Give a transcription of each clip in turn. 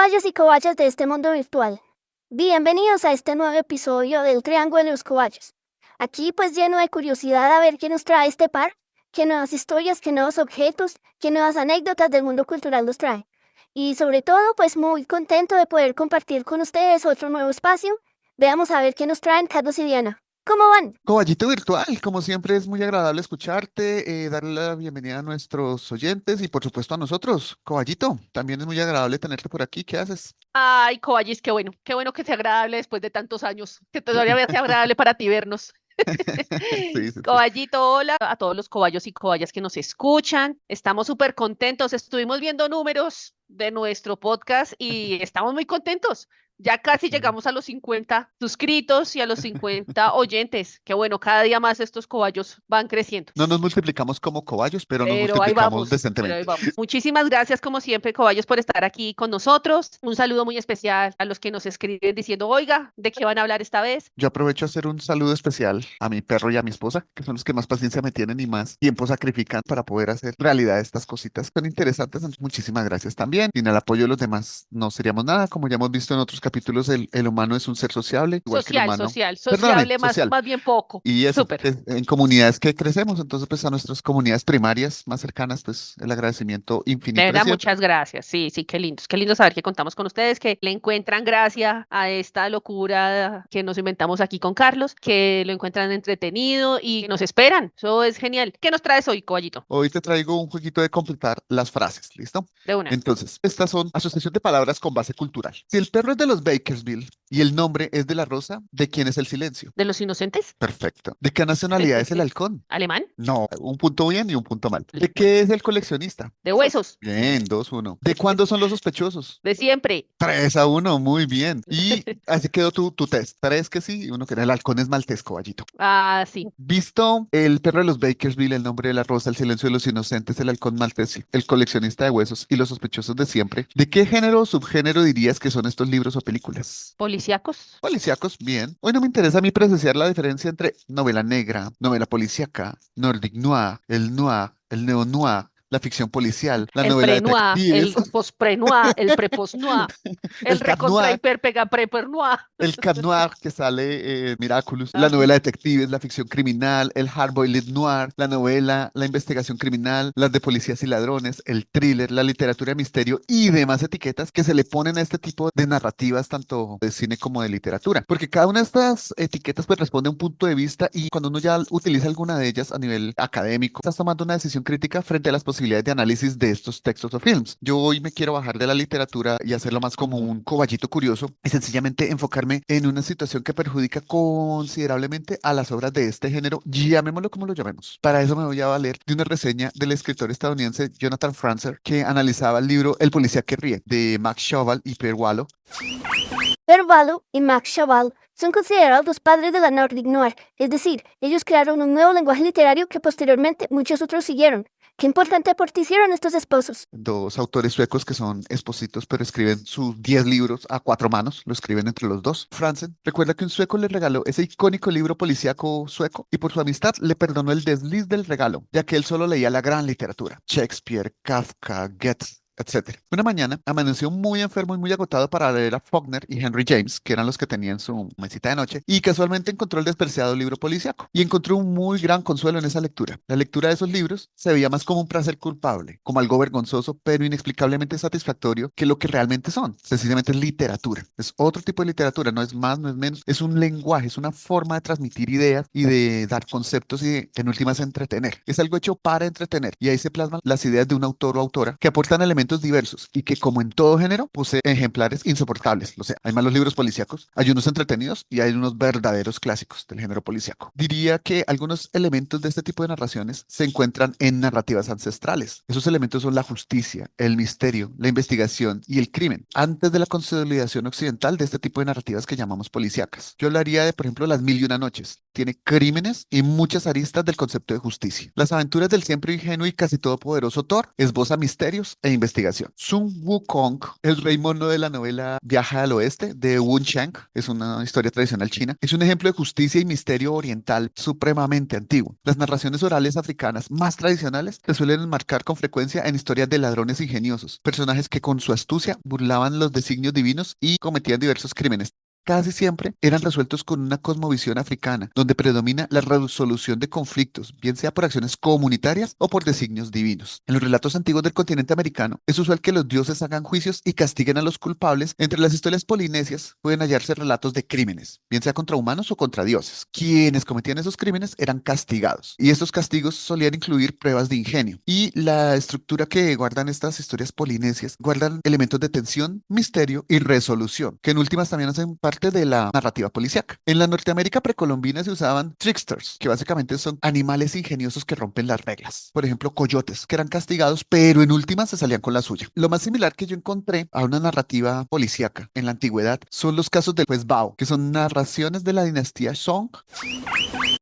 Cobayos y cobayas de este mundo virtual. Bienvenidos a este nuevo episodio del Triángulo de los Cobayos. Aquí pues lleno de curiosidad a ver qué nos trae este par, qué nuevas historias, qué nuevos objetos, qué nuevas anécdotas del mundo cultural nos trae. Y sobre todo pues muy contento de poder compartir con ustedes otro nuevo espacio. Veamos a ver qué nos traen Carlos y Diana. ¿Cómo van? Caballito virtual, como siempre es muy agradable escucharte, darle la bienvenida a nuestros oyentes y por supuesto a nosotros. Caballito, también es muy agradable tenerte por aquí. ¿Qué haces? Ay, Coballis, qué bueno que sea agradable después de tantos años, que todavía sea agradable para ti vernos. Sí, sí, sí. Coballito, hola a todos los cobayos y cobayas que nos escuchan. Estamos súper contentos. Estuvimos viendo números de nuestro podcast y estamos muy contentos. Ya casi Sí. llegamos a los 50 suscritos y a los 50 oyentes. Qué bueno, cada día más estos cobayos van creciendo. No nos multiplicamos como cobayos, pero nos Pero ahí multiplicamos vamos, pero ahí decentemente. vamos. Muchísimas gracias, como siempre, Cobayos, por estar aquí con nosotros. Un saludo muy especial a los que nos escriben diciendo, oiga, ¿de qué van a hablar esta vez? Yo aprovecho a hacer un saludo especial a mi perro y a mi esposa, que son los que más paciencia me tienen y más tiempo sacrifican para poder hacer realidad estas cositas tan interesantes. Entonces, muchísimas gracias también. Sin el apoyo de los demás no seríamos nada. Como ya hemos visto en otros capítulos, el humano es un ser sociable, igual que el humano. Perdóname, Sociable, social. más bien poco. Y eso, Súper. en comunidades que crecemos, entonces pues a nuestras comunidades primarias más cercanas, pues el agradecimiento De infinito de verdad, siempre. muchas gracias. Sí, sí, qué lindo saber que contamos con ustedes, que le encuentran gracia a esta locura que nos inventamos aquí con Carlos, que lo encuentran entretenido y nos esperan. Eso es genial. ¿Qué nos traes hoy, Cobayito? Hoy te traigo un jueguito de completar las frases, ¿listo? De una. Entonces, estas son asociación de palabras con base cultural. Si el perro es de los Bakersville y el nombre es de la rosa, ¿de quién es el silencio? ¿De los inocentes? Perfecto. ¿De qué nacionalidad es el halcón? ¿Alemán? No, un punto bien y un punto mal. ¿De qué es el coleccionista? ¿De huesos? Bien, 2-1. ¿De cuándo son los sospechosos? De siempre. 3-1, muy bien. Y así quedó tu test. Tres que sí y uno que no. El halcón es maltés, caballito. Ah, sí. Visto el perro de los Bakersville, el nombre de la rosa, el silencio de los inocentes, el halcón maltés, el coleccionista de huesos y los sospechosos de siempre. ¿De qué género o subgénero dirías que son estos libros o películas? ¿Policíacos? Policíacos, bien. Hoy no me interesa a mí precisar la diferencia entre novela negra, novela policíaca, Nordic noir, el neo-noir, la ficción policial, la El novela de pre-noir, detectives, el post-pre-noir, el pre-post-noir, el el cat recontra noir. hiper pega pre-per-noir. El cat noir que sale Miraculous, la Ajá. novela detectives, la ficción criminal, el hard-boiled noir, la novela, la investigación criminal, las de policías y ladrones, el thriller, la literatura de misterio y demás etiquetas que se le ponen a este tipo de narrativas, tanto de cine como de literatura. Porque cada una de estas etiquetas pues responde a un punto de vista y cuando uno ya utiliza alguna de ellas a nivel académico, estás tomando una decisión crítica frente a las posibilidades de análisis de estos textos o films. Yo hoy me quiero bajar de la literatura y hacerlo más como un coballito curioso y sencillamente enfocarme en una situación que perjudica considerablemente a las obras de este género, llamémoslo como lo llamemos. Para eso me voy a valer de una reseña del escritor estadounidense Jonathan Franzer, que analizaba el libro El policía que ríe, de Max Schobel y Pierre Wallo. Verballo y Max Chaval son considerados los padres de la Nordic Noir, es decir, ellos crearon un nuevo lenguaje literario que posteriormente muchos otros siguieron. Qué importante aporte hicieron estos esposos. Dos autores suecos que son espositos, pero escriben sus 10 libros a cuatro manos, lo escriben entre los dos. Franzen recuerda que un sueco le regaló ese icónico libro policíaco sueco y por su amistad le perdonó el desliz del regalo, ya que él solo leía la gran literatura, Shakespeare, Kafka, Goethe, etcétera. Una mañana amaneció muy enfermo y muy agotado para leer a Faulkner y Henry James, que eran los que tenían su mesita de noche, y casualmente encontró el despreciado libro policíaco y encontró un muy gran consuelo en esa lectura. La lectura de esos libros se veía más como un placer culpable, como algo vergonzoso, pero inexplicablemente satisfactorio que lo que realmente son. Sencillamente es literatura. Es otro tipo de literatura, no es más, no es menos. Es un lenguaje, es una forma de transmitir ideas y de dar conceptos y en últimas entretener. Es algo hecho para entretener y ahí se plasman las ideas de un autor o autora que aportan elementos diversos y que, como en todo género, posee ejemplares insoportables. O sea, hay malos libros policíacos, hay unos entretenidos y hay unos verdaderos clásicos del género policíaco. Diría que algunos elementos de este tipo de narraciones se encuentran en narrativas ancestrales. Esos elementos son la justicia, el misterio, la investigación y el crimen, antes de la consolidación occidental de este tipo de narrativas que llamamos policíacas. Yo hablaría de, por ejemplo, Las Mil y Una Noches, tiene crímenes y muchas aristas del concepto de justicia. Las aventuras del siempre ingenuo y casi todopoderoso Thor esboza misterios e investigación. Sun Wukong, el rey mono de la novela Viaje al Oeste de Wu Chang, es una historia tradicional china, es un ejemplo de justicia y misterio oriental supremamente antiguo. Las narraciones orales africanas más tradicionales se suelen enmarcar con frecuencia en historias de ladrones ingeniosos, personajes que con su astucia burlaban los designios divinos y cometían diversos crímenes. Casi siempre eran resueltos con una cosmovisión africana, donde predomina la resolución de conflictos, bien sea por acciones comunitarias o por designios divinos. En los relatos antiguos del continente americano, es usual que los dioses hagan juicios y castiguen a los culpables. Entre las historias polinesias pueden hallarse relatos de crímenes, bien sea contra humanos o contra dioses. Quienes cometían esos crímenes eran castigados, y estos castigos solían incluir pruebas de ingenio. Y la estructura que guardan estas historias polinesias guardan elementos de tensión, misterio y resolución, que en últimas también hacen parte de la narrativa policíaca. En la Norteamérica precolombina se usaban tricksters, que básicamente son animales ingeniosos que rompen las reglas. Por ejemplo, coyotes, que eran castigados, pero en últimas se salían con la suya. Lo más similar que yo encontré a una narrativa policíaca en la antigüedad son los casos del juez Bao, que son narraciones de la dinastía Song.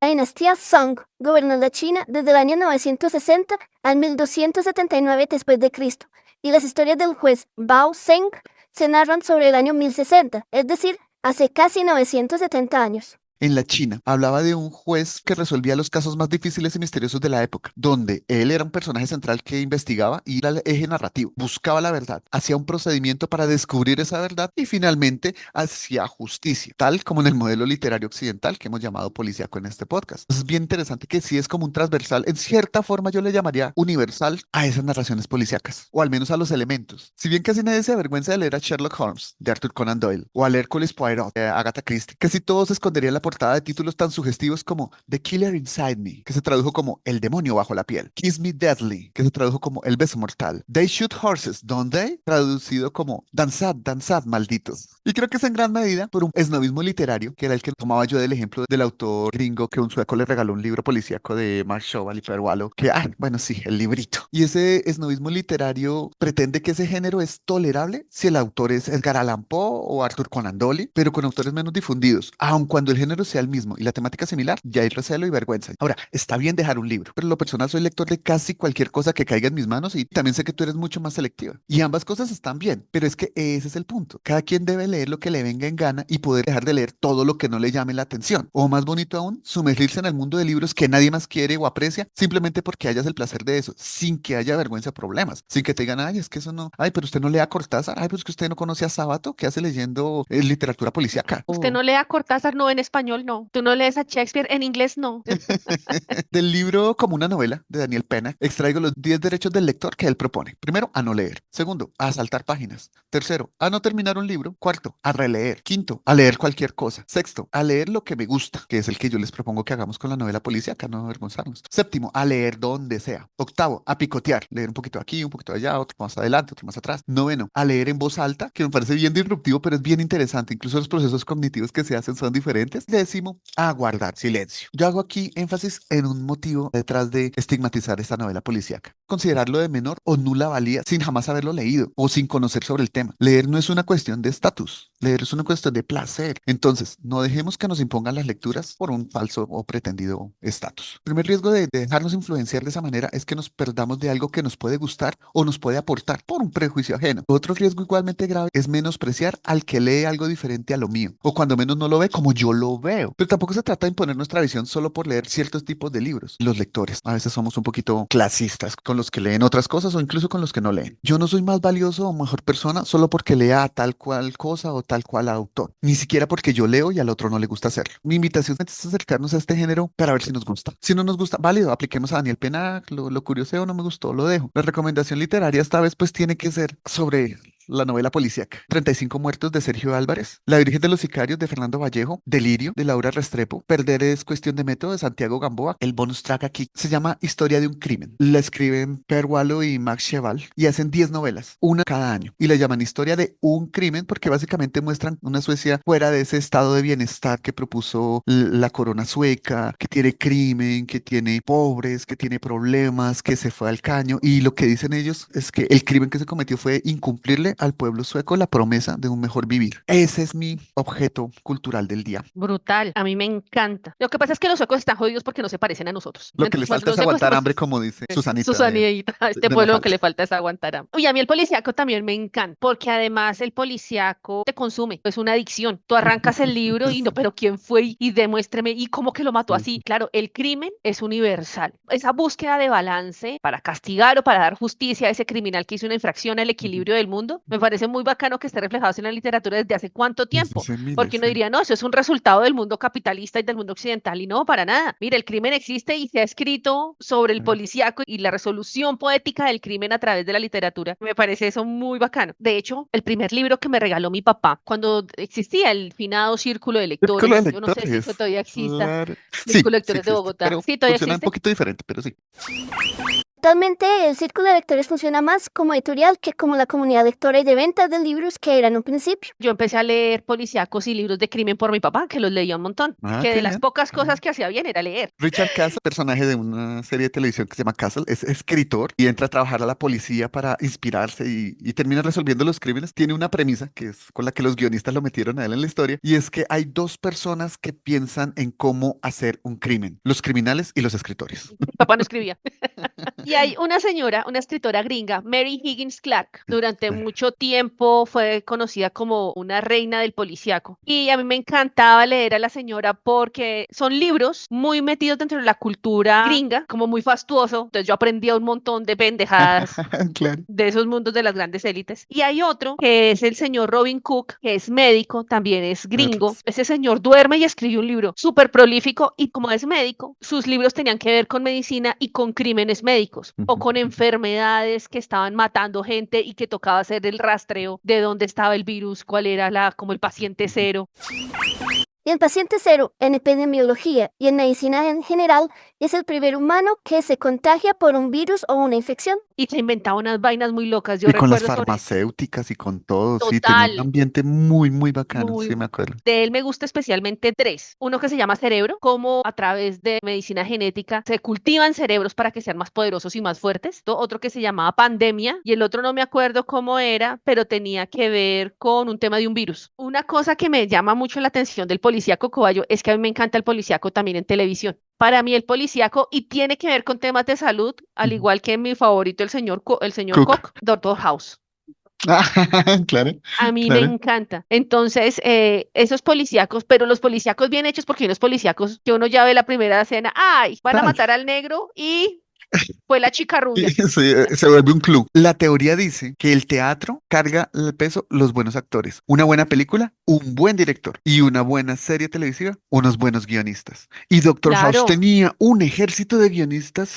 La dinastía Song gobernó la China desde el año 960 al 1279 después de Cristo, y las historias del juez Bao Zeng se narran sobre el año 1060, es decir, hace casi 970 años. En la China, hablaba de un juez que resolvía los casos más difíciles y misteriosos de la época, donde él era un personaje central que investigaba y era el eje narrativo, buscaba la verdad, hacía un procedimiento para descubrir esa verdad y finalmente hacía justicia, tal como en el modelo literario occidental que hemos llamado policíaco en este podcast. Es bien interesante que sí es como un transversal, en cierta forma yo le llamaría universal a esas narraciones policíacas, o al menos a los elementos. Si bien casi nadie se avergüenza de leer a Sherlock Holmes, de Arthur Conan Doyle, o al Hércules Poirot, de Agatha Christie, casi todos se esconderían la portada de títulos tan sugestivos como The Killer Inside Me, que se tradujo como El demonio bajo la piel, Kiss Me Deadly, que se tradujo como El beso mortal, They Shoot Horses, Don't They, traducido como Danzad, danzad, malditos. Y creo que es en gran medida por un esnovismo literario, que era el que tomaba yo del ejemplo del autor gringo que un sueco le regaló un libro policíaco de Mark Chauvel y Per Wallo, que, bueno, sí, el librito. Y ese esnovismo literario pretende que ese género es tolerable si el autor es Edgar Allan Poe o Arthur Conan Doyle, pero con autores menos difundidos, aun cuando el género sea el mismo y la temática similar, ya hay recelo y vergüenza. Ahora, está bien dejar un libro, pero en lo personal soy lector de casi cualquier cosa que caiga en mis manos y también sé que tú eres mucho más selectiva. Y ambas cosas están bien, pero es que ese es el punto. Cada quien debe leer lo que le venga en gana y poder dejar de leer todo lo que no le llame la atención. O más bonito aún, sumergirse en el mundo de libros que nadie más quiere o aprecia simplemente porque hayas el placer de eso, sin que haya vergüenza o problemas, sin que te digan, ay, es que eso no, ay, pero usted no lea Cortázar, ay, pues que usted no conoce a Sábato, ¿qué hace leyendo literatura policíaca? Usted no lee a Cortázar, no, en español, no. Tú no lees a Shakespeare, en inglés, no. Del libro Como una novela de Daniel Pena, extraigo los 10 derechos del lector que él propone. Primero, a no leer. Segundo, a saltar páginas. Tercero, a no terminar un libro. Cuarto, a releer. Quinto, a leer cualquier cosa. Sexto, a leer lo que me gusta, que es el que yo les propongo que hagamos con la novela policíaca, no avergonzarnos. Séptimo, a leer donde sea. Octavo, a picotear, leer un poquito aquí, un poquito allá, otro más adelante, otro más atrás. Noveno, a leer en voz alta, que me parece bien disruptivo, pero es bien interesante. Incluso los procesos cognitivos que se hacen son diferentes. Décimo, a guardar silencio. Yo hago aquí énfasis en un motivo detrás de estigmatizar esta novela policíaca. Considerarlo de menor o nula valía sin jamás haberlo leído o sin conocer sobre el tema. Leer no es una cuestión de estatus, leer es una cuestión de placer. Entonces, no dejemos que nos impongan las lecturas por un falso o pretendido estatus. El primer riesgo de dejarnos influenciar de esa manera es que nos perdamos de algo que nos puede gustar o nos puede aportar por un prejuicio ajeno. Otro riesgo igualmente grave es menospreciar al que lee algo diferente a lo mío, o cuando menos no lo ve como yo lo veo. Pero tampoco se trata de imponer nuestra visión solo por leer ciertos tipos de libros. Los lectores a veces somos un poquito clasistas con los que leen otras cosas o incluso con los que no leen. Yo no soy más valioso o mejor persona solo porque lea a tal cual cosa o tal cual autor, ni siquiera porque yo leo y al otro no le gusta hacerlo. Mi invitación es acercarnos a este género para ver si nos gusta. Si no nos gusta, válido, apliquemos a Daniel Pena, lo curioseo, no me gustó, lo dejo. La recomendación literaria esta vez pues tiene que ser sobre la novela policíaca. 35 muertos de Sergio Álvarez, La Virgen de los Sicarios de Fernando Vallejo, Delirio de Laura Restrepo, Perder es cuestión de método de Santiago Gamboa. El bonus track aquí se llama Historia de un crimen. La escriben Per Wallo y Max Cheval y hacen 10 novelas, una cada año, y la llaman Historia de un crimen porque básicamente muestran una Suecia fuera de ese estado de bienestar que propuso la corona sueca, que tiene crimen, que tiene pobres, que tiene problemas, que se fue al caño, y lo que dicen ellos es que el crimen que se cometió fue incumplirle devolverle al pueblo sueco la promesa de un mejor vivir. Ese es mi objeto cultural del día. Brutal, a mí me encanta. Lo que pasa es que los suecos están jodidos porque no se parecen a nosotros. Lo que les Entonces, cuando falta es los suecos aguantar estamos hambre, como dice Susanita Susanita, a este de pueblo lo que Mafalda. le falta es aguantar hambre. Uy, a mí el policíaco también me encanta, porque además el policíaco te consume, es una adicción. Tú arrancas el libro y no, pero ¿quién fue? Y demuéstreme, ¿y cómo que lo mató Sí, sí. así? Claro, el crimen es universal. Esa búsqueda de balance para castigar o para dar justicia a ese criminal que hizo una infracción al Ujú. equilibrio del mundo, me parece muy bacano que esté reflejado en la literatura desde hace cuánto Desde tiempo. hace Porque miles, uno sí. diría, no, eso es un resultado del mundo capitalista y del mundo occidental, y no, para nada. Mira, el crimen existe y se ha escrito sobre el Claro. policíaco y la resolución poética del crimen a través de la literatura. Me parece eso muy bacano. De hecho, el primer libro que me regaló mi papá, cuando existía el finado Círculo de Círculo de Lectores, yo no sé si eso lectores. todavía exista, Claro. Círculo Sí, de sí Lectores de existe, Bogotá. pero Sí, todavía funciona un existe. poquito diferente, pero sí. Actualmente el Círculo de Lectores funciona más como editorial que como la comunidad lectora y de ventas de libros que era en un principio. Yo empecé a leer policíacos y libros de crimen por mi papá, que los leía un montón. Ah, Que qué de las bien. pocas Qué bien. cosas que hacía bien era leer. Richard Castle, personaje de una serie de televisión que se llama Castle, es escritor y entra a trabajar a la policía para inspirarse y termina resolviendo los crímenes. Tiene una premisa que es con la que los guionistas lo metieron a él en la historia y es que hay dos personas que piensan en cómo hacer un crimen, los criminales y los escritores. Mi papá no escribía. Y hay una señora, una escritora gringa, Mary Higgins Clark, durante mucho tiempo fue conocida como una reina del policíaco. Y a mí me encantaba leer a la señora porque son libros muy metidos dentro de la cultura gringa, como muy fastuoso. Entonces yo aprendía un montón de pendejadas Claro. de esos mundos de las grandes élites. Y hay otro que es el señor Robin Cook, que es médico, también es gringo. Ese señor duerme y escribió un libro súper prolífico y como es médico, sus libros tenían que ver con medicina y con crímenes médicos o con enfermedades que estaban matando gente y que tocaba hacer el rastreo de dónde estaba el virus, cuál era como el paciente cero. Y el paciente cero en epidemiología y en medicina en general es el primer humano que se contagia por un virus o una infección. Y se inventaba unas vainas muy locas. Yo Y con las recuerdo sobre farmacéuticas y con todo, sí, tenía un total. ambiente muy, muy bacano, Muy, sí me acuerdo. de él me gusta especialmente tres. Uno que se llama Cerebro, cómo a través de medicina genética se cultivan cerebros para que sean más poderosos y más fuertes. Otro que se llamaba Pandemia y el otro no me acuerdo cómo era, pero tenía que ver con un tema de un virus. Una cosa que me llama mucho la atención del policíaco cobayo es que a mí me encanta el policíaco también en televisión. Para mí el policíaco y tiene que ver con temas de salud, al Ujú. igual que mi favorito el señor Cook. Koch, Doctor House. Claro, A mí me claro. encanta. Entonces, esos policíacos, pero los policíacos bien hechos, porque hay unos policíacos que uno ya ve la primera escena, ¡ay! Van a Tal. matar al negro y fue la chica Sí, rubia. se vuelve un club. La teoría dice que el teatro carga el peso los buenos actores. Una buena película, un buen director. Y una buena serie televisiva, unos buenos guionistas. Y Doctor House Claro, tenía un ejército de guionistas.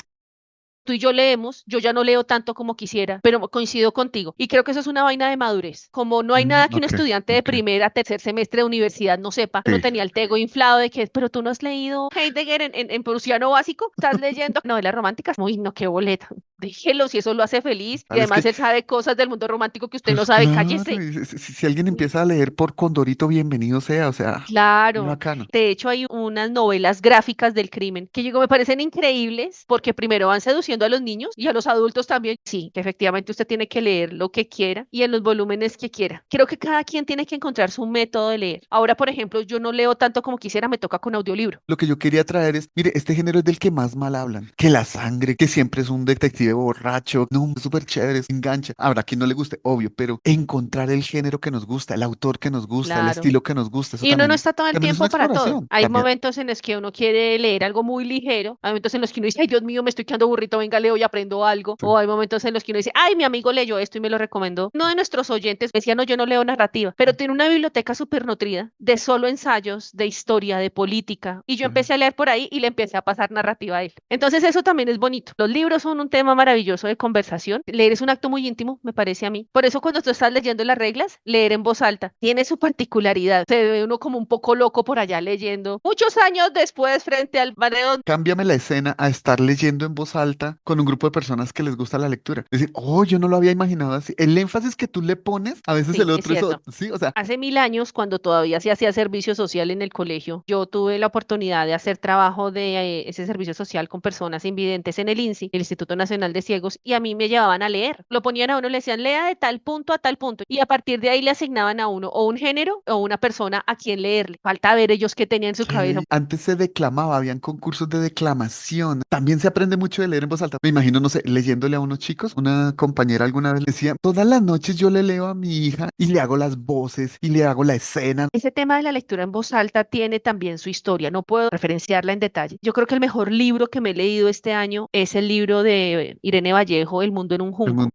tú y yo leemos, yo ya no leo tanto como quisiera, pero coincido contigo. Y creo que eso es una vaina de madurez. Como no hay nada que un Ok, estudiante de ok. primer a tercer semestre de universidad no sepa, uno Sí. tenía el tego inflado de que, pero tú no has leído Heidegger en prusiano básico, estás leyendo novelas románticas. Uy, no, qué boleta. Déjelo si eso lo hace feliz. Y Vale, es además que él sabe cosas del mundo romántico que usted no pues sabe, claro, cállese. y si alguien empieza a leer por Condorito, bienvenido sea, o sea, muy Claro. bacano. De hecho, hay unas novelas gráficas del crimen que me parecen increíbles porque primero van seduciendo a los niños y a los adultos también. Sí, que efectivamente usted tiene que leer lo que quiera y en los volúmenes que quiera. Creo que cada quien tiene que encontrar su método de leer. Ahora, por ejemplo, yo no leo tanto como quisiera, me toca con audiolibro. Lo que yo quería traer es, mire, este género es del que más mal hablan, que la sangre, que siempre es un detective borracho, no, súper chévere, engancha. Habrá quien no le guste, obvio, pero encontrar el género que nos gusta, el autor que nos gusta, el Claro. estilo que nos gusta, eso Y uno no también, está todo el también es una tiempo para todo. exploración. Hay También, momentos en los que uno quiere leer algo muy ligero, hay momentos en los que uno dice, ay, Dios mío, me estoy quedando burrito, venga, leo y aprendo algo. sí. O hay momentos en los que uno dice, ay, mi amigo leyó esto y me lo recomendó. Uno de nuestros oyentes decía, no, yo no leo narrativa, pero tiene una biblioteca súper nutrida de solo ensayos, de historia, de política. Y yo empecé a leer por ahí y le empecé a pasar narrativa a él. Entonces eso también es bonito. Los libros son un tema maravilloso de conversación. Leer es un acto muy íntimo, me parece a mí. Por eso cuando tú estás leyendo las reglas, leer en voz alta tiene su particularidad. Se ve uno como un poco loco por allá leyendo. Muchos años después, frente al paredón. Cámbiame la escena a estar leyendo en voz alta con un grupo de personas que les gusta la lectura. Es decir, oh, yo no lo había imaginado así. El énfasis que tú le pones, a veces Sí, el es otro cierto. sí, o sea, Hace 1000 años, cuando todavía se hacía servicio social en el colegio, yo tuve la oportunidad de hacer trabajo de ese servicio social con personas invidentes en el INSI, el Instituto Nacional Nacional de Ciegos y a mí me llevaban a leer. Lo ponían a uno, le decían, lea de tal punto a tal punto. Y a partir de ahí le asignaban a uno o un género o una persona a quien leerle. Falta ver ellos qué tenían en su cabeza. Antes se declamaba, habían concursos de declamación. También se aprende mucho de leer en voz alta. Me imagino, no sé, leyéndole a unos chicos. Una compañera alguna vez decía, todas las noches yo le leo a mi hija y le hago las voces y le hago la escena. Ese tema de la lectura en voz alta tiene también su historia, no puedo referenciarla en detalle. Yo creo que el mejor libro que me he leído este año es el libro de Irene Vallejo, El mundo en un El junco. mundo.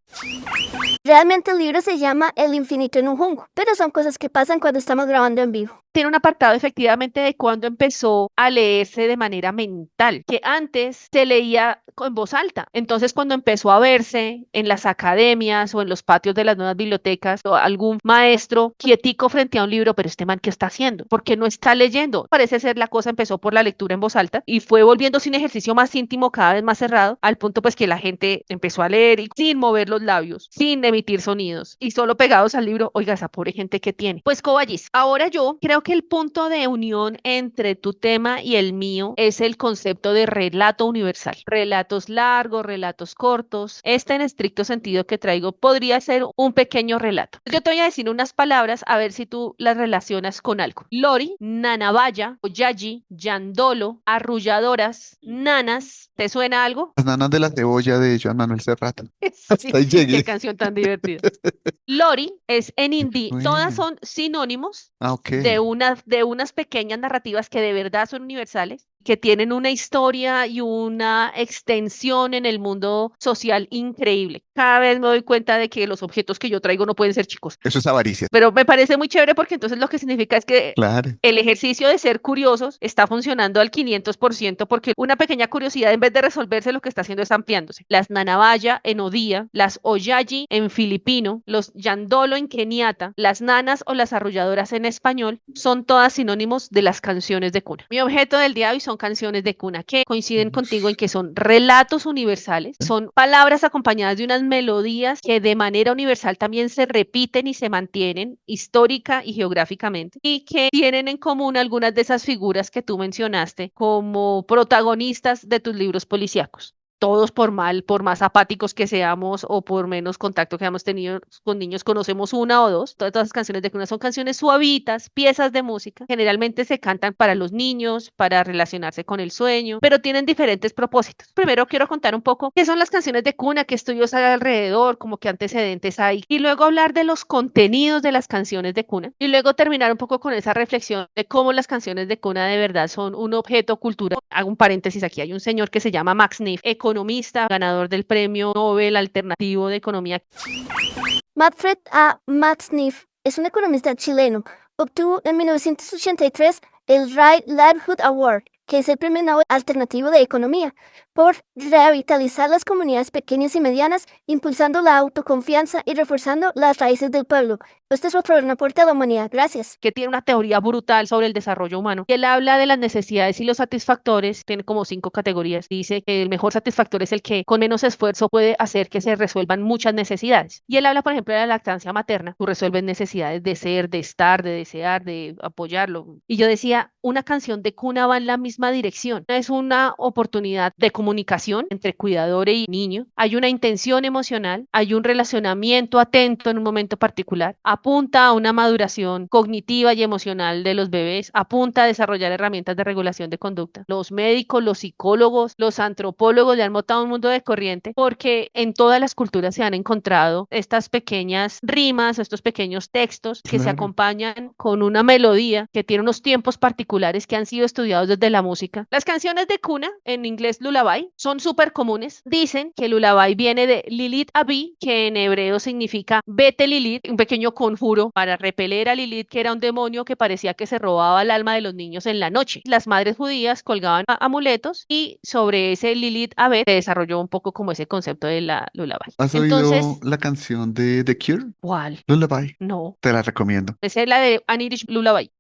Realmente el libro se llama El infinito en un junco, pero son cosas que pasan cuando estamos grabando en vivo. Tiene un apartado efectivamente de cuando empezó a leerse de manera mental, que antes se leía en voz alta. Entonces, cuando empezó a verse en las academias o en los patios de las nuevas bibliotecas, o algún maestro quietico frente a un libro, pero este man, ¿qué está haciendo? ¿Por qué no está leyendo? Parece ser la cosa empezó por la lectura en voz alta y fue volviéndose un ejercicio más íntimo, cada vez más cerrado, al punto pues que la gente empezó a leer y sin mover los labios, sin emitir sonidos y solo pegados al libro. Oiga, esa pobre gente que tiene. Pues Coballis, ahora yo creo que el punto de unión entre tu tema y el mío es el concepto de relato universal. Relatos largos, relatos cortos. Este en estricto sentido que traigo podría ser un pequeño relato. Yo te voy a decir unas palabras a ver si tú las relacionas con algo. Lori, nanavaya, oyayi, yandolo, arrulladoras, nanas. ¿Te suena algo? Las nanas de la cebolla de Joan Manuel Serrat. Sí, Hasta ahí qué llegué. canción tan divertida. Lori es en hindi, todas Bueno. son sinónimos Ah, ok. de unas pequeñas narrativas que de verdad son universales, que tienen una historia y una extensión en el mundo social increíble. Cada vez me doy cuenta de que los objetos que yo traigo no pueden ser chicos, Eso es avaricia. pero me parece muy chévere porque entonces lo que significa es que Claro. el ejercicio de ser curiosos está funcionando al 500% porque una pequeña curiosidad en vez de resolverse lo que está haciendo es ampliándose. Las nanavaya en Odia, las oyayi en filipino, los yandolo en keniata, las nanas o las arrolladoras en español son todas sinónimos de las canciones de cuna. Mi objeto del día de hoy son canciones de cuna que coinciden contigo en que son relatos universales, son palabras acompañadas de unas melodías que de manera universal también se repiten y se mantienen histórica y geográficamente y que tienen en común algunas de esas figuras que tú mencionaste como protagonistas de tus libros policíacos. Todos por más apáticos que seamos o por menos contacto que hayamos tenido con niños, conocemos una o dos. Todas las canciones de cuna son canciones suavitas, piezas de música. Generalmente se cantan para los niños, para relacionarse con el sueño, pero tienen diferentes propósitos. Primero quiero contar un poco qué son las canciones de cuna, qué estudios hay alrededor, como qué antecedentes hay, y luego hablar de los contenidos de las canciones de cuna, y luego terminar un poco con esa reflexión de cómo las canciones de cuna de verdad son un objeto cultural. Hago un paréntesis aquí, hay un señor que se llama Max Neff, economista, ganador del premio Nobel alternativo de economía. Manfred A. Max Neff es un economista chileno. Obtuvo en 1983 el Right Livelihood Award, que es el premio Nobel alternativo de economía, por revitalizar las comunidades pequeñas y medianas, impulsando la autoconfianza y reforzando las raíces del pueblo. Este es otro gran aporte a la humanidad. Gracias. Que tiene una teoría brutal sobre el desarrollo humano. Y él habla de las necesidades y los satisfactores, tiene como 5 categorías. Dice que el mejor satisfactor es el que con menos esfuerzo puede hacer que se resuelvan muchas necesidades. Y él habla, por ejemplo, de la lactancia materna. Tú resuelves necesidades de ser, de estar, de desear, de apoyarlo. Y yo decía, una canción de cuna va en la misma dirección. Es una oportunidad de comunicación entre cuidador y niño. Hay una intención emocional, hay un relacionamiento atento en un momento particular. Apunta a una maduración cognitiva y emocional de los bebés, apunta a desarrollar herramientas de regulación de conducta. Los médicos, los psicólogos, los antropólogos le han montado un mundo de corriente porque en todas las culturas se han encontrado estas pequeñas rimas, estos pequeños textos que se Claro. acompañan con una melodía que tiene unos tiempos particulares que han sido estudiados desde la música. Las canciones de cuna, en inglés lullaby, son súper comunes. Dicen que lullaby viene de Lilith Abi, que en hebreo significa vete Lilith, un pequeño conjuro para repeler a Lilith, que era un demonio que parecía que se robaba el alma de los niños en la noche. Las madres judías colgaban amuletos y sobre ese Lilith Abed se desarrolló un poco como ese concepto de la lullaby. ¿Has Entonces, oído la canción de The Cure? ¿cuál? Lullaby. No. Te la recomiendo. Esa es la de An Irish Lullaby.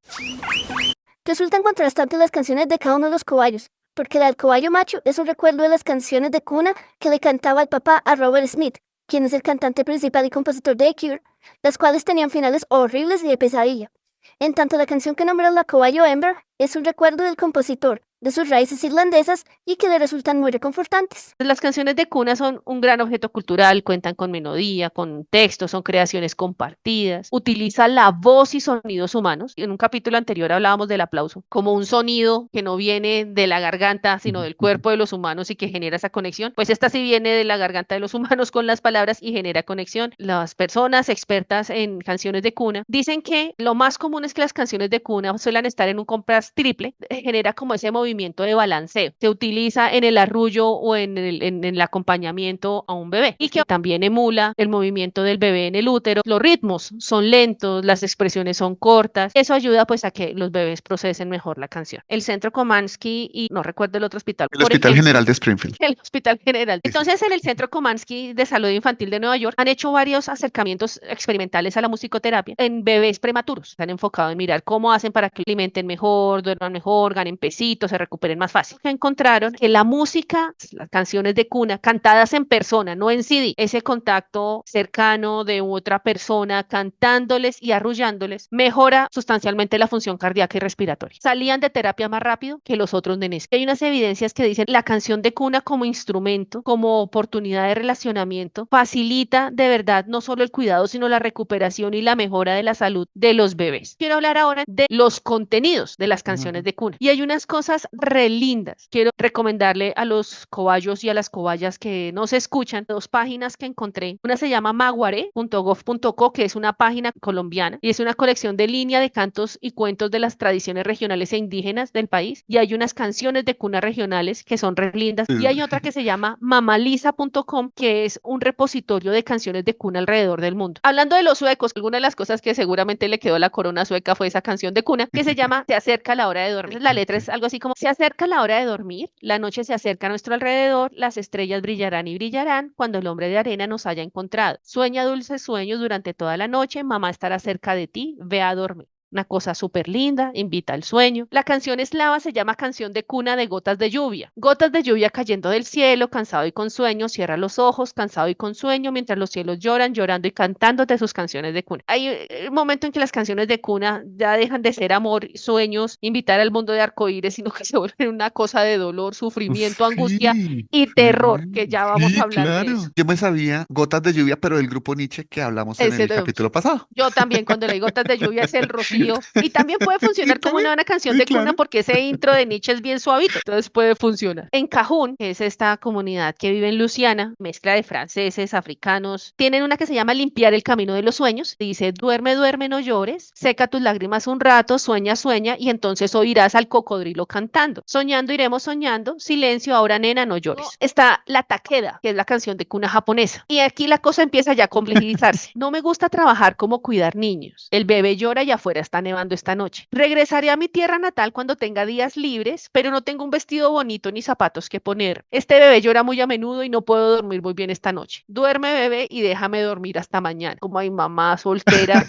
Resultan contrastantes las canciones de cada uno de los cobayos, porque la del cobayo macho es un recuerdo de las canciones de cuna que le cantaba el papá a Robert Smith, quien es el cantante principal y compositor de The Cure, las cuales tenían finales horribles y de pesadilla. En tanto, la canción que nombra la cobayo Ember es un recuerdo del compositor, de sus raíces irlandesas y que le resultan muy reconfortantes. Las canciones de cuna son un gran objeto cultural, cuentan con melodía, con texto, son creaciones compartidas, utilizan la voz y sonidos humanos. En un capítulo anterior hablábamos del aplauso como un sonido que no viene de la garganta, sino del cuerpo de los humanos y que genera esa conexión. Pues esta sí viene de la garganta de los humanos con las palabras y genera conexión. Las personas expertas en canciones de cuna dicen que lo más común es que las canciones de cuna suelen estar en un compás triple, genera como ese movimiento de balanceo. Se utiliza en el arrullo o en el acompañamiento a un bebé y que también emula el movimiento del bebé en el útero. Los ritmos son lentos, las expresiones son cortas. Eso ayuda pues a que los bebés procesen mejor la canción. El Centro Komansky y no recuerdo el otro hospital. El por Hospital ejemplo, General de Springfield. el Hospital General. Sí, sí. Entonces, en el Centro Komansky de Salud Infantil de Nueva York han hecho varios acercamientos experimentales a la musicoterapia en bebés prematuros. Se han enfocado en mirar cómo hacen para que alimenten mejor, duerman mejor, ganen pesitos, se recuperen más fácil. Encontraron que la música, las canciones de cuna, cantadas en persona, no en CD, ese contacto cercano de otra persona cantándoles y arrullándoles, mejora sustancialmente la función cardíaca y respiratoria. Salían de terapia más rápido que los otros nenes. Hay unas evidencias que dicen la canción de cuna como instrumento, como oportunidad de relacionamiento, facilita de verdad no solo el cuidado, sino la recuperación y la mejora de la salud de los bebés. Quiero hablar ahora de los contenidos de las canciones de cuna. Y hay unas cosas re lindas. Quiero recomendarle a los cobayos y a las cobayas que nos escuchan dos páginas que encontré. Una se llama maguare.gov.co, que es una página colombiana y es una colección de línea de cantos y cuentos de las tradiciones regionales e indígenas del país. Y hay unas canciones de cuna regionales que son re lindas. Y hay otra que se llama mamalisa.com, que es un repositorio de canciones de cuna alrededor del mundo. Hablando de los suecos, alguna de las cosas que seguramente le quedó a la corona sueca fue esa canción de cuna que se llama Se acerca la hora de dormir. La letra es algo así como: se acerca la hora de dormir, la noche se acerca a nuestro alrededor, las estrellas brillarán y brillarán cuando el hombre de arena nos haya encontrado. Sueña dulces sueños durante toda la noche, mamá estará cerca de ti, ve a dormir. Una cosa súper linda, invita al sueño. La canción eslava se llama Canción de cuna de gotas de lluvia. Gotas de lluvia cayendo del cielo, cansado y con sueño, cierra los ojos, cansado y con sueño, mientras los cielos lloran, llorando y cantándote sus canciones de cuna. Hay un momento en que las canciones de cuna ya dejan de ser amor, sueños, invitar al mundo de arcoíris, sino que se vuelven una cosa de dolor, sufrimiento, angustia Sí, y terror, que ya vamos sí, a hablar de claro. eso. Yo me sabía Gotas de Lluvia, pero del grupo Nietzsche que hablamos en Ese el de- capítulo pasado. Yo también, cuando leí Gotas de Lluvia, es el rocío. Y también puede Yo funcionar como también, una buena canción sí, de cuna claro. porque ese intro de Nietzsche es bien suavito, entonces puede funcionar. En Cajún, que es esta comunidad que vive en Luisiana, mezcla de franceses, africanos, tienen una que se llama Limpiar el camino de los sueños. Dice: duerme, duerme, no llores, seca tus lágrimas un rato, sueña, sueña, y entonces oirás al cocodrilo cantando. Soñando iremos soñando, silencio, ahora nena, no llores. Está la Takeda, que es la canción de cuna japonesa. Y aquí la cosa empieza ya a complejizarse. No me gusta trabajar como cuidar niños. El bebé llora y afuera está nevando esta noche. Regresaré a mi tierra natal cuando tenga días libres, pero no tengo un vestido bonito ni zapatos que poner. Este bebé llora muy a menudo y no puedo dormir muy bien esta noche. Duerme, bebé, y déjame dormir hasta mañana. Como hay mamá soltera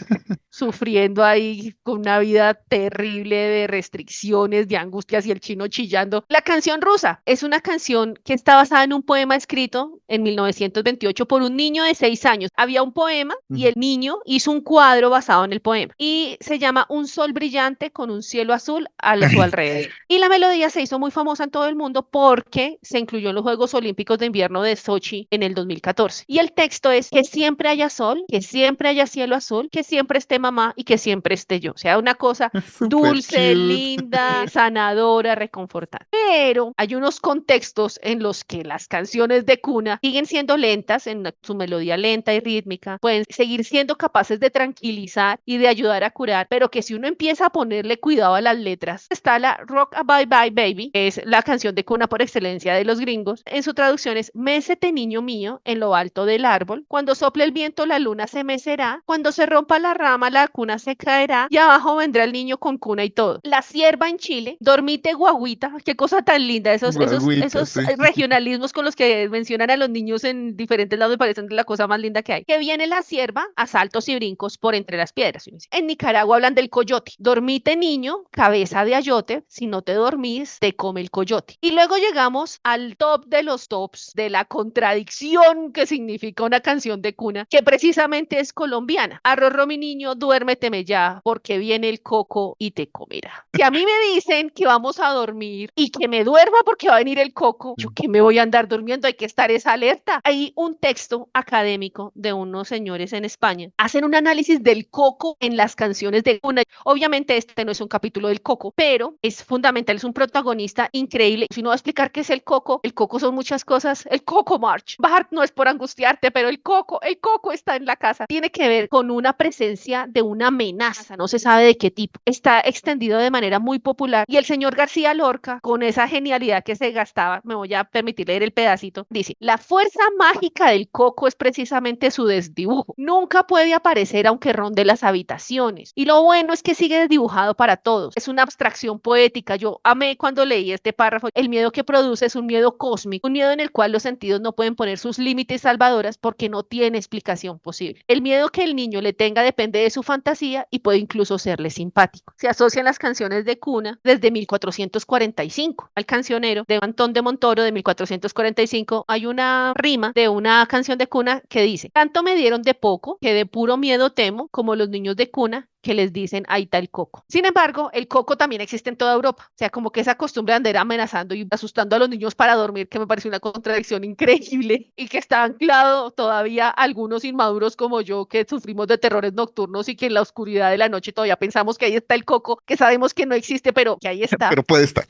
sufriendo ahí con una vida terrible de restricciones, de angustias y el chino chillando. La canción rusa es una canción que está basada en un poema escrito en 1928 por un niño de 6 años. Había un poema y el niño hizo un cuadro basado en el poema y se llama Un sol brillante con un cielo azul a su alrededor. Y la melodía se hizo muy famosa en todo el mundo porque se incluyó en los Juegos Olímpicos de Invierno de Sochi en el 2014. Y el texto es: que siempre haya sol, que siempre haya cielo azul, que siempre esté mamá y que siempre esté yo. O sea, una cosa Súper dulce, cute. linda, sanadora, reconfortante. Pero hay unos contextos en los que las canciones de cuna siguen siendo lentas en su melodía lenta y rítmica, pueden seguir siendo capaces de tranquilizar y de ayudar a curar, pero que si uno empieza a ponerle cuidado a las letras, está la Rock a Bye Bye Baby, que es la canción de cuna por excelencia de los gringos. En su traducción es: mécete niño mío en lo alto del árbol, cuando sople el viento la luna se mecerá, cuando se rompa la rama la cuna se caerá y abajo vendrá el niño con cuna y todo. La sierva en Chile: dormite guaguita, qué cosa tan linda, Guagüita, esos sí. regionalismos con los que mencionan a los niños en diferentes lados me parecen la cosa más linda que hay. Que viene la sierva a saltos y brincos por entre las piedras. En Nicaragua hablan del coyote: dormite niño, cabeza de ayote, si no te dormís, te come el coyote. Y luego llegamos al top de los tops de la contradicción que significa una canción de cuna, que precisamente es colombiana. Arrorró mi niño, duérmeteme ya, porque viene el coco y te comerá. Si a mí me dicen que vamos a dormir y que me duerma porque va a venir el coco, ¿yo qué me voy a andar durmiendo? Hay que estar esa alerta. Hay un texto académico de unos señores en España. Hacen un análisis del coco en las canciones de cuna. Obviamente este no es un capítulo del coco, pero es fundamental, es un protagonista increíble. Si no va a explicar qué es el coco son muchas cosas. El Coco March. Bart, no es por angustiarte, pero el coco está en la casa. Tiene que ver con una presencia de una amenaza, no se sabe de qué tipo. Está extendido de manera muy popular y el señor García Lorca, con esa genialidad que se gastaba, me voy a permitir leer el pedacito, dice, la fuerza mágica del coco es precisamente su desdibujo. Nunca puede aparecer aunque ronde las habitaciones. Y lo bueno es que sigue desdibujado para todos. Es una abstracción poética. Yo amé cuando leí este párrafo. El miedo que produce es un miedo cósmico, un miedo en el cual los sentidos no pueden poner sus límites salvadoras porque no tiene explicación posible. El miedo que el niño le tenga depende de su fantasía y puede incluso serle simpático. Se asocian las canciones de cuna desde 1445. Al cancionero de Antón de Montoro de 1445 hay una rima de una canción de cuna que dice, tanto me dieron de poco que de puro miedo temo como los niños de cuna que les dicen ahí está el coco. Sin embargo, el coco también existe en toda Europa. O sea, como que esa costumbre de andar amenazando y asustando a los niños para dormir, que me parece una contradicción increíble y que está anclado todavía a algunos inmaduros como yo que sufrimos de terrores nocturnos y que en la oscuridad de la noche todavía pensamos que ahí está el coco, que sabemos que no existe, pero que ahí está. Pero puede estar.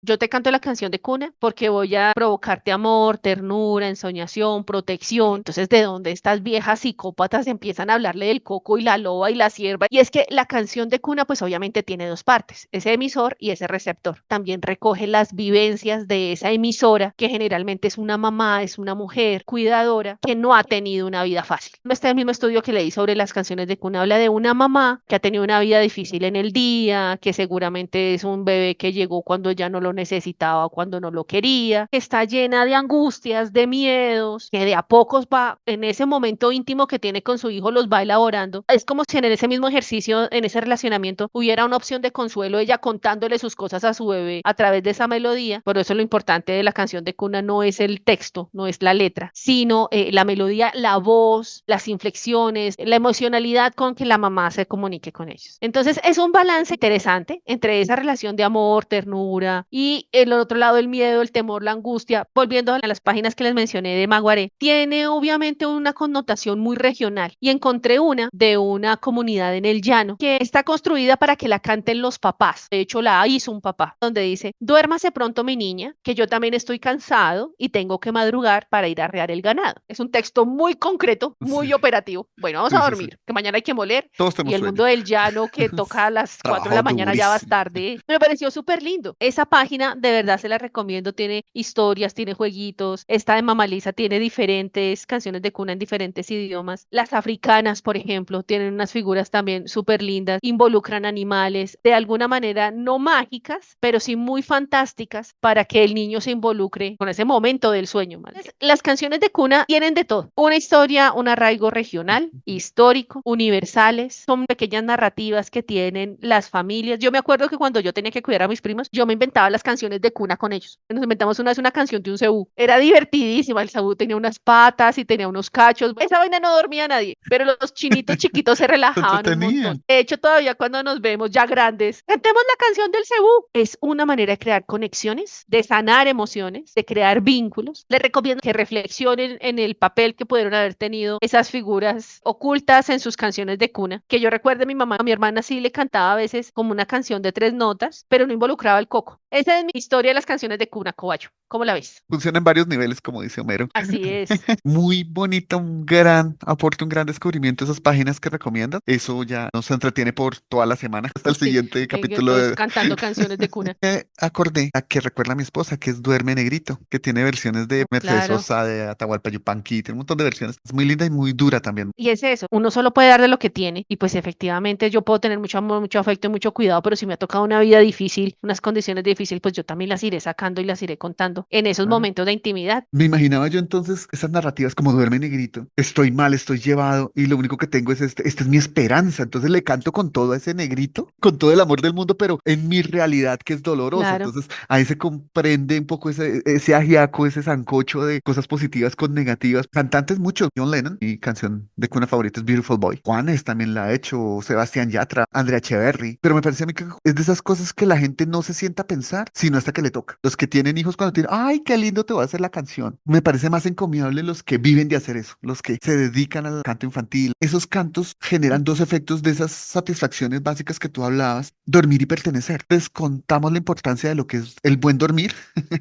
Yo te canto la canción de cuna porque voy a provocarte amor, ternura, ensoñación, protección. Entonces, ¿de dónde estas viejas psicópatas empiezan a hablarle del coco y la loba y la cierva? Y es que la canción de cuna, pues obviamente tiene dos partes, ese emisor y ese receptor. También recoge las vivencias de esa emisora, que generalmente es una mamá, es una mujer cuidadora que no ha tenido una vida fácil. Este mismo estudio que leí sobre las canciones de cuna habla de una mamá que ha tenido una vida difícil en el día, que seguramente es un bebé que llegó cuando ya no lo necesitaba, cuando no lo quería, que está llena de angustias, de miedos, que de a pocos va, en ese momento íntimo que tiene con su hijo, los va elaborando. Es como si en ese mismo ejercicio, en ese relacionamiento, hubiera una opción de consuelo, ella contándole sus cosas a su bebé a través de esa melodía. Por eso lo importante de la canción de cuna no es el texto, no es la letra, sino la melodía, la voz, las inflexiones, la emocionalidad con que la mamá se comunique con ellos. Entonces es un balance interesante entre esa relación de amor, ternura y el otro lado, el miedo, el temor, la angustia. Volviendo a las páginas que les mencioné de Maguaré, tiene obviamente una connotación muy regional y encontré una de una comunidad en el llano que está construida para que la canten los papás. De hecho, la hizo un papá, donde dice, duérmase pronto mi niña, que yo también estoy cansado y tengo que madrugar para ir a arrear el ganado. Es un texto muy concreto, muy Sí, operativo. Bueno, vamos sí, a sí, dormir, sí. que mañana hay que moler. Todos Y tenemos el sueño. mundo del llano que toca a las 4 de la Trabajo mañana ya vas durísimo. tarde. Me pareció súper lindo. Esa página de verdad se la recomiendo. Tiene historias, tiene jueguitos. Esta de Mamá Lisa tiene diferentes canciones de cuna en diferentes idiomas. Las africanas, por ejemplo, tienen unas figuras también súper lindas. Involucran animales de alguna manera no mágicas, pero sí muy fantásticas para que el niño se involucre con ese momento del sueño. Entonces, las canciones de cuna tienen de todo. Una historia, un arraigo regional, histórico, universales. Son pequeñas narrativas que tienen las familias. Yo me acuerdo que cuando yo tenía que cuidar a mis primos, yo me inventaba las canciones de cuna con ellos. Nos inventamos una vez una canción de un cebú. Era divertidísima. El cebú tenía unas patas y tenía unos cachos. Esa vaina no dormía nadie, pero los chinitos chiquitos se Se relajaban un montón. entretenían. De hecho, todavía cuando nos vemos ya grandes, cantemos la canción del cebú. Es una manera de crear conexiones, de sanar emociones, de crear vínculos. Les recomiendo que reflexionen en el papel que pudieron haber tenido esas figuras ocultas en sus canciones de cuna. Que yo recuerdo a mi mamá, a mi hermana sí le cantaba a veces como una canción de 3 notas, pero no involucraba el coco. Esa es mi historia de las canciones de cuna, Cobayo. ¿Cómo la ves? Funciona en varios niveles, como dice Homero. Así es. Muy bonita, un gran aporte, un gran descubrimiento esas páginas que recomiendas. Eso ya nos entretiene por toda la semana hasta el Sí, siguiente capítulo todos de... cantando canciones de cuna. Me acordé a que recuerda a mi esposa, que es Duerme Negrito, que tiene versiones de Mercedes Claro. Sosa, de Atahualpa Yupanqui, tiene un montón de versiones. Es muy linda y muy dura también. Y es eso, uno solo puede dar de lo que tiene y pues efectivamente yo puedo tener mucho amor, mucho afecto y mucho cuidado, pero si me ha tocado una vida difícil, unas condiciones difícil, pues yo también las iré sacando y las iré contando en esos Ah. momentos de intimidad. Me imaginaba yo entonces esas narrativas como duerme negrito, estoy mal, estoy llevado y lo único que tengo es esta es mi esperanza. Entonces le canto con todo a ese negrito, con todo el amor del mundo, pero en mi realidad que es dolorosa. Claro. Entonces ahí se comprende un poco ese ajiaco, ese sancocho de cosas positivas con negativas. Cantantes muchos, John Lennon, mi canción de cuna favorita es Beautiful Boy. Juanes también la ha hecho, Sebastián Yatra, Andrea Echeverry, pero me parece a mí que es de esas cosas que la gente no se sienta a pensar, sino hasta que le toca. Los que tienen hijos cuando tienen, ay, qué lindo te va a hacer la canción. Me parece más encomiable los que viven de hacer eso, los que se dedican al canto infantil. Esos cantos generan dos efectos de esas satisfacciones básicas que tú hablabas, dormir y pertenecer. Descontamos la importancia de lo que es el buen dormir.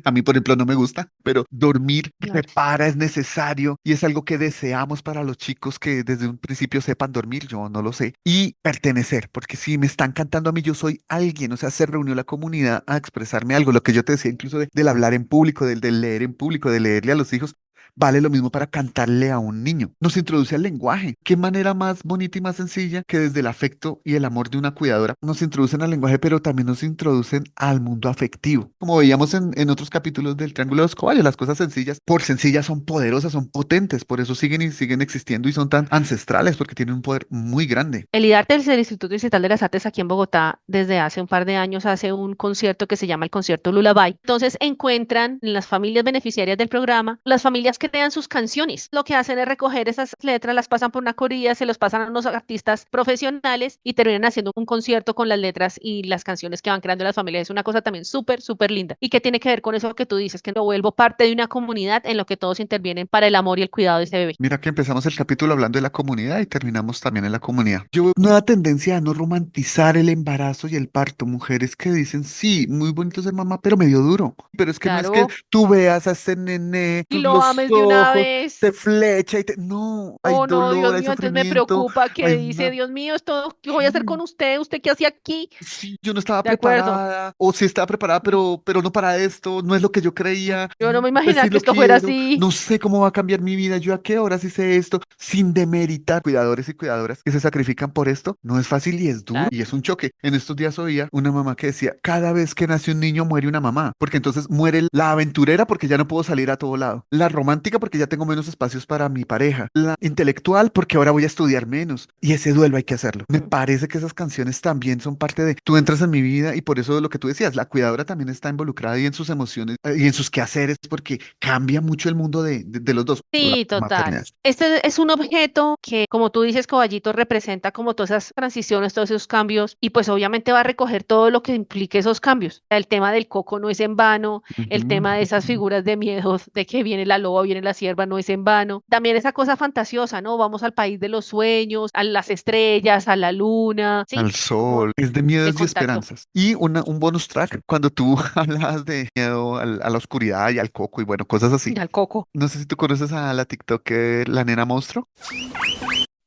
A mí, por ejemplo, no me gusta, pero dormir Claro. repara, es necesario y es algo que deseamos para los chicos que desde un principio sepan dormir, yo no lo sé. Y pertenecer, porque si me están cantando a mí, yo soy alguien, o sea, se reunió la comunidad a expresarme algo, lo que yo te decía incluso del hablar en público, del leer en público, de leerle a los hijos. Vale lo mismo para cantarle a un niño. Nos introduce al lenguaje. ¿Qué manera más bonita y más sencilla que desde el afecto y el amor de una cuidadora nos introducen al lenguaje, pero también nos introducen al mundo afectivo? Como veíamos en otros capítulos del Triángulo de los Caballos, las cosas sencillas, por sencillas, son poderosas, son potentes, por eso siguen y siguen existiendo y son tan ancestrales, porque tienen un poder muy grande. El IDARTES, el Instituto Distrital de las Artes aquí en Bogotá, desde hace un par de años hace un concierto que se llama el Concierto Lullaby. Entonces encuentran en las familias beneficiarias del programa, las familias crean sus canciones. Lo que hacen es recoger esas letras, las pasan por una corilla, se los pasan a unos artistas profesionales y terminan haciendo un concierto con las letras y las canciones que van creando las familias. Es una cosa también súper, súper linda. ¿Y qué tiene que ver con eso que tú dices? Que lo vuelvo parte de una comunidad en lo que todos intervienen para el amor y el cuidado de ese bebé. Mira que empezamos el capítulo hablando de la comunidad y terminamos también en la comunidad. Yo veo una tendencia a no romantizar el embarazo y el parto. Mujeres que dicen, sí, muy bonito ser mamá, pero medio duro. Pero es que no es que Claro. tú veas a ese nene, Y lo los ames de una ojos, vez. te flecha y te... No, hay Oh, no, Dios dolor, hay mío, entonces me sufrimiento, preocupa que hay dice, una... Dios mío, esto, ¿qué voy a hacer Sí, con usted? ¿Usted qué hacía aquí? sí, yo no estaba De acuerdo. preparada, o sí estaba preparada, pero no para esto, no es lo que yo creía, Yo no me pues imaginaba sí que lo esto fuera quiero, así. no sé cómo va a cambiar mi vida, yo a qué horas hice esto, sin demeritar cuidadores y cuidadoras que se sacrifican por esto, no es fácil y es duro Claro. y es un choque. En estos días oía una mamá que decía, cada vez que nace un niño muere una mamá, porque entonces muere la aventurera porque ya no puedo salir a todo lado, la romántica porque ya tengo menos espacios para mi pareja, la intelectual porque ahora voy a estudiar menos y ese duelo hay que hacerlo. Me parece que esas canciones también son parte de, tú entras en mi vida y por eso lo que tú decías, la cuidadora también está involucrada y en sus emociones y en sus quehaceres porque cambia mucho el mundo de los dos. La Sí, total. maternidad. Este es un objeto que, como tú dices, Caballito, representa como todas esas transiciones, todos esos cambios, y pues obviamente va a recoger todo lo que implique esos cambios. El tema del coco no es en vano, el Ujú. tema de esas figuras de miedo, de que viene la loba, viene la sierva, no es en vano. También esa cosa fantasiosa, ¿no? Vamos al país de los sueños, a las estrellas, a la luna, ¿sí? Al Como sol, es de de miedos y contacto. esperanzas. Y un bonus track, cuando tú hablas de miedo a la oscuridad y al coco y bueno, cosas así. Mira, el coco. No sé si tú conoces a la TikToker, la nena monstruo.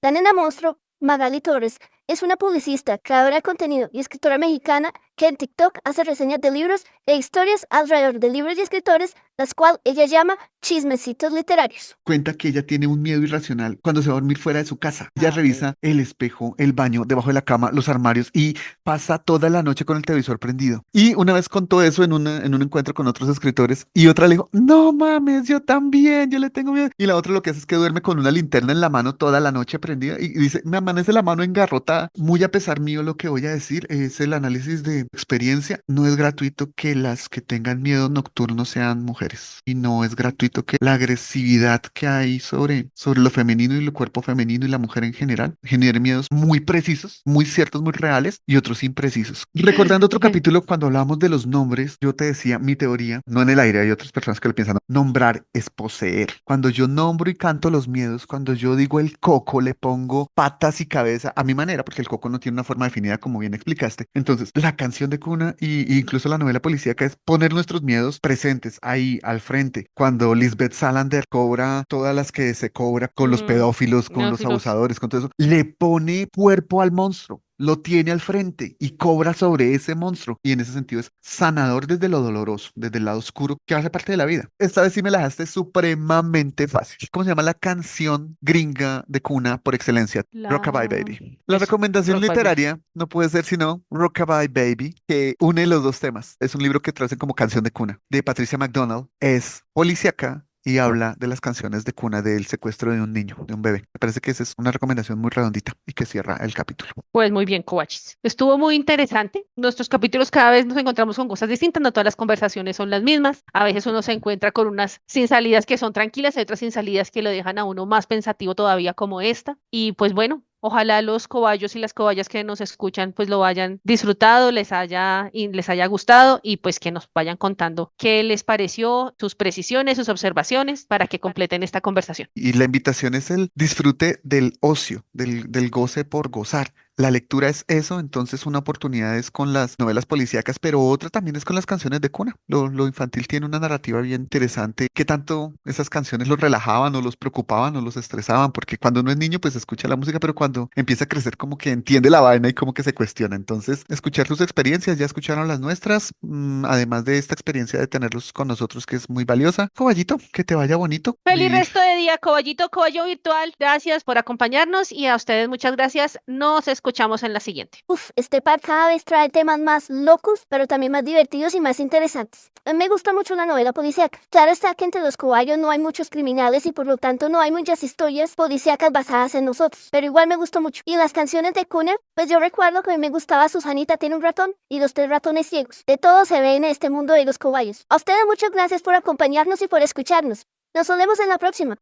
La nena monstruo, Magali Torres, es una publicista, creadora de contenido y escritora mexicana que en TikTok hace reseñas de libros e historias alrededor de libros y escritores, las cuales ella llama chismecitos literarios. Cuenta que ella tiene un miedo irracional cuando se va a dormir fuera de su casa. Ella Ah, ok. revisa el espejo, el baño, debajo de la cama, los armarios y pasa toda la noche con el televisor prendido. Y una vez contó eso en un encuentro con otros escritores y otra le dijo, no mames, yo también, yo le tengo miedo. Y la otra lo que hace es que duerme con una linterna en la mano toda la noche prendida y dice, me amanece la mano engarrotada. Muy a pesar mío lo que voy a decir es el análisis de experiencia. No es gratuito que las que tengan miedo nocturno sean mujeres y no es gratuito que la agresividad que hay sobre lo femenino y el cuerpo femenino y la mujer en general genere miedos muy precisos, muy ciertos, muy reales y otros imprecisos. Recordando otro capítulo cuando hablábamos de los nombres, yo te decía mi teoría, no en el aire, hay otras personas que lo piensan, ¿no? Nombrar es poseer. Cuando yo nombro y canto los miedos, cuando yo digo el coco, le pongo patas y cabeza a mi manera, porque el coco no tiene una forma definida como bien explicaste. Entonces, la canción de cuna y incluso la novela policíaca es poner nuestros miedos presentes ahí al frente. Cuando Lisbeth Salander cobra todas las que se cobra con los Mm, pedófilos, con los neófilos. abusadores, con todo eso, le pone cuerpo al monstruo. lo tiene al frente y cobra sobre ese monstruo. Y en ese sentido es sanador desde lo doloroso, desde el lado oscuro que hace parte de la vida. Esta vez sí me la dejaste supremamente fácil. ¿Cómo se llama la canción gringa de cuna por excelencia? Rockabye La... Baby. La Eso, recomendación Rock Baby. literaria no puede ser sino Rockabye Baby, que une los dos temas. Es un libro que traducen como canción de cuna, de Patricia MacDonald. Es policíaca y habla de las canciones de cuna del secuestro de un niño, de un bebé. Me parece que esa es una recomendación muy redondita y que cierra el capítulo. Pues muy bien, Kowachis. Estuvo muy interesante. Nuestros capítulos cada vez nos encontramos con cosas distintas, no todas las conversaciones son las mismas. A veces uno se encuentra con unas sin salidas que son tranquilas, hay otras sin salidas que lo dejan a uno más pensativo todavía como esta. Y pues bueno, ojalá los cobayos y las cobayas que nos escuchan pues lo hayan disfrutado, les haya gustado y pues que nos vayan contando qué les pareció, sus precisiones, sus observaciones para que completen esta conversación. Y la invitación es el disfrute del ocio, del goce por gozar. La lectura es eso, entonces una oportunidad es con las novelas policíacas, pero otra también es con las canciones de cuna. Lo infantil tiene una narrativa bien interesante, que tanto esas canciones los relajaban o los preocupaban o los estresaban, porque cuando uno es niño pues escucha la música, pero cuando empieza a crecer como que entiende la vaina y como que se cuestiona. Entonces, escuchar sus experiencias, ya escucharon las nuestras, además de esta experiencia de tenerlos con nosotros que es muy valiosa. Caballito, que te vaya bonito Feliz vivir. resto de día, Cobayito, Cobayo Virtual. Gracias por acompañarnos y a ustedes muchas gracias. Nos escuchamos en la siguiente. Uf, este par cada vez trae temas más locos, pero también más divertidos y más interesantes. Me gusta mucho la novela policíaca. Claro está que entre los cobayos no hay muchos criminales y por lo tanto no hay muchas historias policíacas basadas en nosotros, pero igual me gustó mucho. Y las canciones de cuna, pues yo recuerdo que a mí me gustaba Susanita tiene un ratón y los tres ratones ciegos. De todo se ve en este mundo de los cobayos. A ustedes muchas gracias por acompañarnos y por escucharnos. Nos vemos en la próxima.